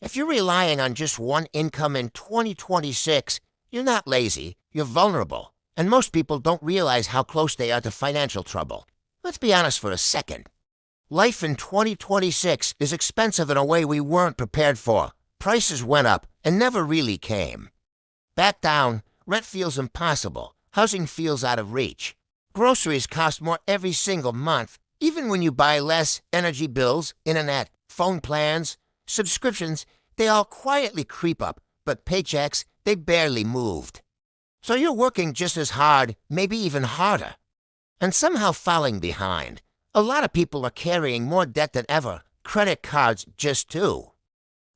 If you're relying on just one income in 2026, you're not lazy, you're vulnerable. And most people don't realize how close they are to financial trouble. Let's be honest for a second. Life in 2026 is expensive in a way we weren't prepared for. Prices went up and never really came. Back down, rent feels impossible. Housing feels out of reach. Groceries cost more every single month. Even when you buy less, energy bills, internet, phone plans, subscriptions, they all quietly creep up, but paychecks, they barely moved. So you're working just as hard, maybe even harder, and somehow falling behind. A lot of people are carrying more debt than ever, credit cards just too.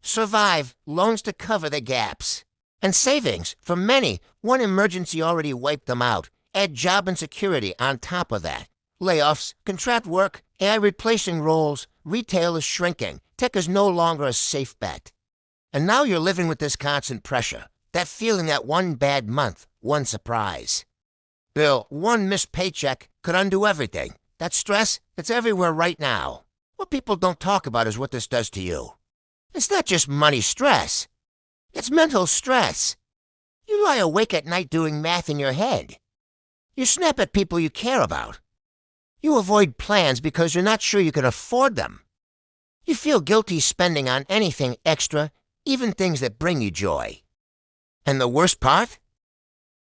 Survive, loans to cover the gaps. And savings, for many, one emergency already wiped them out. Add job insecurity on top of that. Layoffs, contract work, AI replacing roles, retail is shrinking, tech is no longer a safe bet. And now you're living with this constant pressure, that feeling that one bad month, one surprise. Bill, one missed paycheck could undo everything. That stress, it's everywhere right now. What people don't talk about is what this does to you. It's not just money stress. It's mental stress. You lie awake at night doing math in your head. You snap at people you care about. You avoid plans because you're not sure you can afford them. You feel guilty spending on anything extra, even things that bring you joy. And the worst part?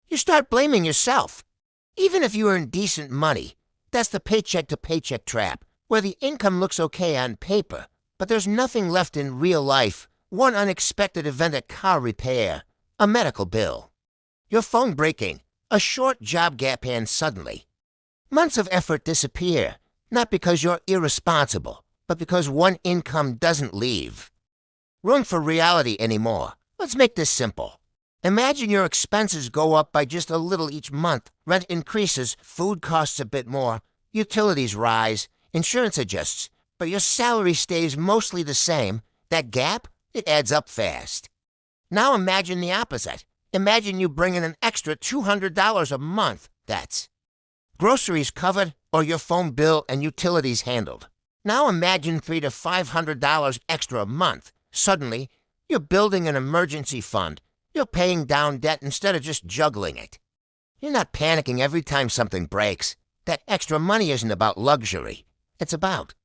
You start blaming yourself. Even if you earn decent money, that's the paycheck-to-paycheck trap, where the income looks okay on paper, but there's nothing left in real life. One unexpected event at car repair, a medical bill, your phone breaking, a short job gap and suddenly. Months of effort disappear, not because you're irresponsible, but because one income doesn't leave. Room for reality anymore. Let's make this simple. Imagine your expenses go up by just a little each month. Rent increases, food costs a bit more, utilities rise, insurance adjusts, but your salary stays mostly the same. That gap, it adds up fast. Now imagine the opposite. Imagine you bring in an extra $200 a month. That's groceries covered or your phone bill and utilities handled. Now imagine $300 to $500 extra a month. Suddenly, you're building an emergency fund. You're paying down debt instead of just juggling it. You're not panicking every time something breaks. That extra money isn't about luxury. It's about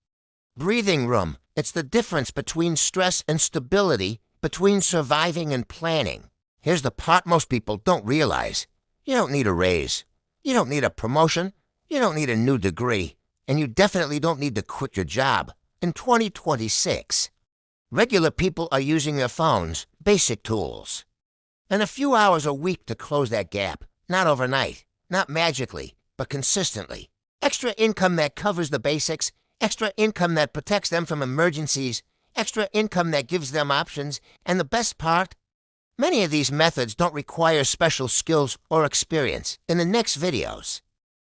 breathing room. It's the difference between stress and stability, between surviving and planning. Here's the part most people don't realize. You don't need a raise. You don't need a promotion. You don't need a new degree. And you definitely don't need to quit your job. In 2026, regular people are using their phones, basic tools, and a few hours a week to close that gap. Not overnight, not magically, but consistently. Extra income that covers the basics, extra income that protects them from emergencies, extra income that gives them options, and the best part? Many of these methods don't require special skills or experience. In the next videos,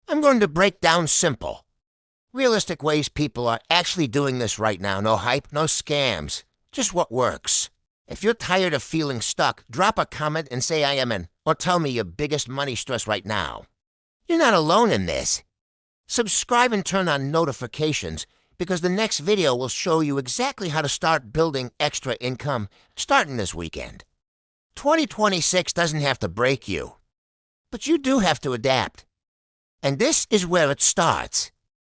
I'm going to break down simple, realistic ways people are actually doing this right now. No hype, no scams, just what works. If you're tired of feeling stuck, drop a comment and say I am in, or tell me your biggest money stress right now. You're not alone in this. Subscribe and turn on notifications because the next video will show you exactly how to start building extra income starting this weekend. 2026 doesn't have to break you, but you do have to adapt. And this is where it starts.